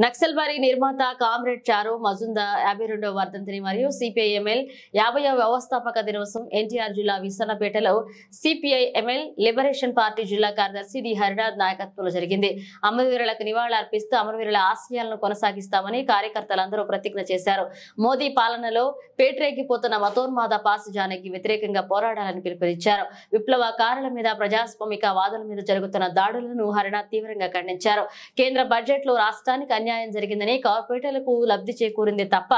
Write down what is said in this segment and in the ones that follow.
నక్సల్బారీ నిర్మాత కామ్రేడ్ చారు మజుందార్ 52వ వర్ధంతిని మరియు సిపిఐఎంఎల్ 50వ వ్యవస్థాపక దినోత్సవం ఎన్టీఆర్ జిల్లా విసన్నపేటలో సిపిఐఎంఎల్ లిబరేషన్ పార్టీ జిల్లా కార్యదర్శి డి హరినాథ్ నాయకత్వంలో జరిగింది. అమరవీరులకు నివాళులర్పిస్తూ అమరవీరుల ఆశయాలను కొనసాగిస్తామని కార్యకర్తలందరూ ప్రతిజ్ఞ చేశారు. మోదీ పాలనలో పేటరేగిపోతున్న మతోన్మాద పాసిజానికి వ్యతిరేకంగా పోరాడాలని పిలుపునిచ్చారు. విప్లవకారుల మీద ప్రజాస్వామిక వాదుల మీద జరుగుతున్న దాడులను హరినాథ్ తీవ్రంగా ఖండించారు. కేంద్ర బడ్జెట్ లో రాష్ట్రానికి అన్యాయం జరిగిందని, కార్పొరేటర్లకు లబ్ధి చేకూరింది తప్ప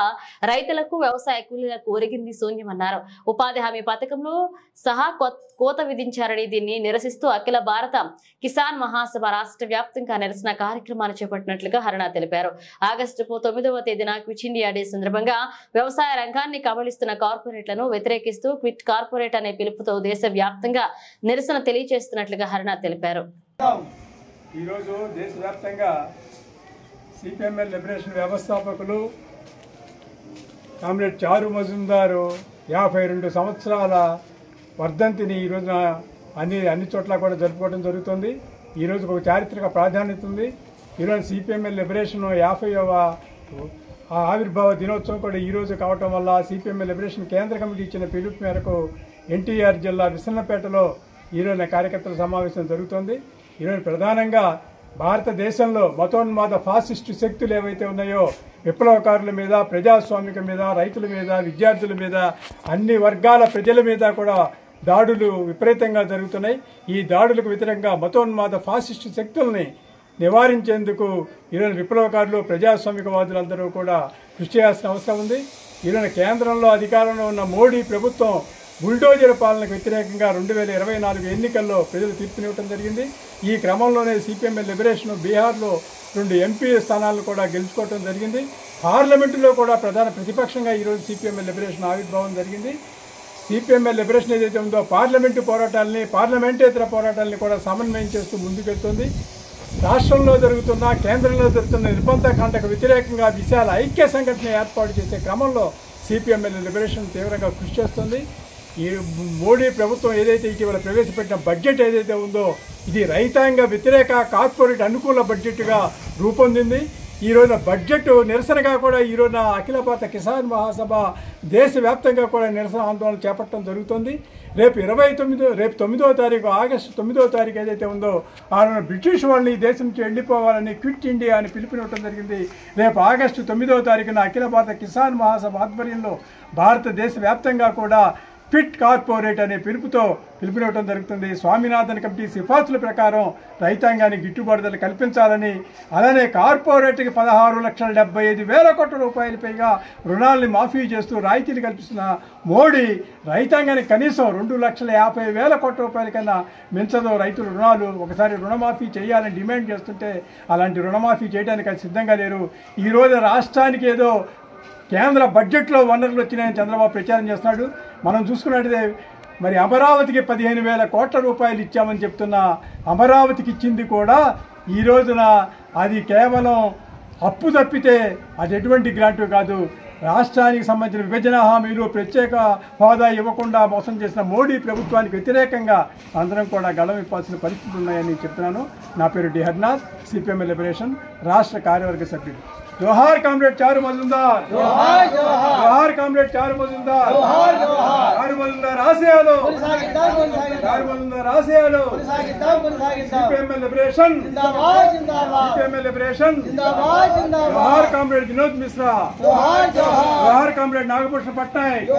రైతులకు వ్యవసాయ కూలీలకు ఒరిగింది శూన్యమన్నారు. ఉపాధి హామీ పథకంలో సహా కోత విధించారని, దీన్ని నిరసిస్తూ అఖిల భారత కిసాన్ మహాసభ రాష్ట్ర వ్యాప్తంగా నిరసన కార్యక్రమాలు చేపట్టినట్లుగా హరినాథ్ తెలిపారు. ఆగస్టు 9వ తేదీన క్విట్ ఇండియా డే సందర్భంగా వ్యవసాయ రంగాన్ని కబళిస్తున్న కార్పొరేట్లను వ్యతిరేకిస్తూ క్విట్ కార్పొరేట్ అనే పిలుపుతో దేశ వ్యాప్తంగా నిరసన తెలియజేస్తున్నట్లుగా హరినాథ్ తెలిపారు. ఈ రోజు దేశవ్యాప్తంగా సిపిఎంఎల్ లిబరేషన్ వ్యవస్థాపకులు కామ్రేడ్ చారు మజుందారు 52 సంవత్సరాల వర్ధంతిని ఈ రోజున అన్ని చోట్ల కూడా జరుపుకోవడం జరుగుతుంది. ఈరోజు ఒక చారిత్రక ప్రాధాన్యత ఉంది. ఈరోజు సిపిఎంఎల్ లిబరేషన్ 50వ ఆవిర్భావ దినోత్సవం కూడా ఈరోజు కావటం వల్ల సిపిఎంఎల్ లిబరేషన్ కేంద్ర కమిటీ ఇచ్చిన పిలుపు మేరకు ఎన్టీఆర్ జిల్లా విసన్నపేటలో ఈరోజు కార్యకర్తల సమావేశం జరుగుతుంది. ఈరోజు ప్రధానంగా భారతదేశంలో మతోన్మాద ఫాసిస్టు శక్తులు ఏవైతే ఉన్నాయో విప్లవకారుల మీద, ప్రజాస్వామిక మీద, రైతుల మీద, విద్యార్థుల మీద, అన్ని వర్గాల ప్రజల మీద కూడా దాడులు విపరీతంగా జరుగుతున్నాయి. ఈ దాడులకు వ్యతిరేకంగా మతోన్మాద ఫాసిస్టు శక్తుల్ని నివారించేందుకు ఈరోజు విప్లవకారులు, ప్రజాస్వామికవాదులందరూ కూడా కృషి చేయాల్సిన అవసరం ఉంది. ఈరోజు కేంద్రంలో అధికారంలో ఉన్న మోడీ ప్రభుత్వం బుల్డోజర్ పాలనకు వ్యతిరేకంగా 2024 ఎన్నికల్లో ప్రజలు తీర్పునివ్వడం జరిగింది. ఈ క్రమంలోనే సిపిఎంఎల్ లిబరేషన్ బీహార్లో 2 ఎంపీ స్థానాలను కూడా గెలుచుకోవడం జరిగింది. పార్లమెంటులో కూడా ప్రధాన ప్రతిపక్షంగా ఈరోజు సిపిఎంఎల్ లిబరేషన్ ఆవిర్భావం జరిగింది. సిపిఎంఎల్ లిబరేషన్ ఏదైతే ఉందో పార్లమెంటు పోరాటాలని, పార్లమెంటేతర పోరాటాలని కూడా సమన్వయం చేస్తూ ముందుకెళ్తుంది. రాష్ట్రంలో జరుగుతున్న, కేంద్రంలో జరుగుతున్న నిర్బంధకాండకు వ్యతిరేకంగా విశాల ఐక్య సంఘటన ఏర్పాటు చేసే క్రమంలో సిపిఎంఎల్ లిబరేషన్ తీవ్రంగా కృషి చేస్తుంది. ఈ మోడీ ప్రభుత్వం ఏదైతే ఇటీవల ప్రవేశపెట్టిన బడ్జెట్ ఏదైతే ఉందో ఇది రైతాంగ వ్యతిరేక, కార్పొరేట్ అనుకూల బడ్జెట్గా రూపొందింది. ఈ రోజున బడ్జెట్ నిరసనగా కూడా ఈ రోజున అఖిల భారత కిసాన్ మహాసభ దేశవ్యాప్తంగా కూడా నిరసన ఆందోళన చేపట్టడం జరుగుతుంది. రేపు 9వ తారీఖు ఆగస్టు 9వ తారీఖు ఏదైతే ఉందో ఆ రోజున బ్రిటిష్ వాళ్ళని ఈ దేశం నుంచి వెళ్ళిపోవాలని క్విట్ ఇండియా అని పిలుపునివ్వడం జరిగింది. రేపు ఆగస్టు 9వ తారీఖున అఖిల భారత కిసాన్ మహాసభ ఆధ్వర్యంలో భారతదేశ వ్యాప్తంగా కూడా క్విట్ కార్పొరేట్ అనే పిలుపునివ్వడం జరుగుతుంది. స్వామినాథన్ కమిటీ సిఫార్సుల ప్రకారం రైతాంగానికి గిట్టుబాటు ధరలు కల్పించాలని, అలానే కార్పొరేట్కి 16,75,000 కోట్ల రూపాయల పైగా రుణాలని మాఫీ చేస్తూ రాయితీలు కల్పిస్తున్న మోడీ రైతాంగానికి కనీసం 2,50,000 కోట్ల రూపాయల కన్నా మించదో రైతుల రుణాలు ఒకసారి రుణమాఫీ చేయాలని డిమాండ్ చేస్తుంటే అలాంటి రుణమాఫీ చేయడానికి అది సిద్ధంగా లేరు. ఈరోజు రాష్ట్రానికి ఏదో కేంద్ర బడ్జెట్లో వనరులు వచ్చినాయని చంద్రబాబు ప్రచారం చేస్తున్నాడు. మనం చూసుకున్నట్లయితే మరి అమరావతికి 15,000 కోట్ల రూపాయలు ఇచ్చామని చెప్తున్న అమరావతికి ఇచ్చింది కూడా ఈ రోజున అది కేవలం అప్పు తప్పితే అది ఎటువంటి గ్రాంటు కాదు. రాష్ట్రానికి సంబంధించిన విభజన హామీలు, ప్రత్యేక హోదా ఇవ్వకుండా మోసం చేసిన మోడీ ప్రభుత్వానికి వ్యతిరేకంగా అందరం కూడా గళం ఇప్పాల్సిన పరిస్థితులు ఉన్నాయని చెప్తున్నాను. నా పేరు డి హరినాథ్, సిపిఎంఎల్ లిబరేషన్ రాష్ట్ర కార్యవర్గ సభ్యుడు. జోహార్ కామ్రేడ్ చారు మజుందార్, జోహార్ కామ్రేడ్ చారు మజుందార్, చారు మజుందార్ ఆశయాలు, చారు మజుందార్ ఆశయాలు, సిపిఎంఎల్ లిబరేషన్, సిపిఎంఎల్ లిబరేషన్, జోహార్ కామ్రేడ్ వినోద్ మిశ్రా, జోహార్ కామ్రేడ్ నాగభూషణ పట్నాయక్.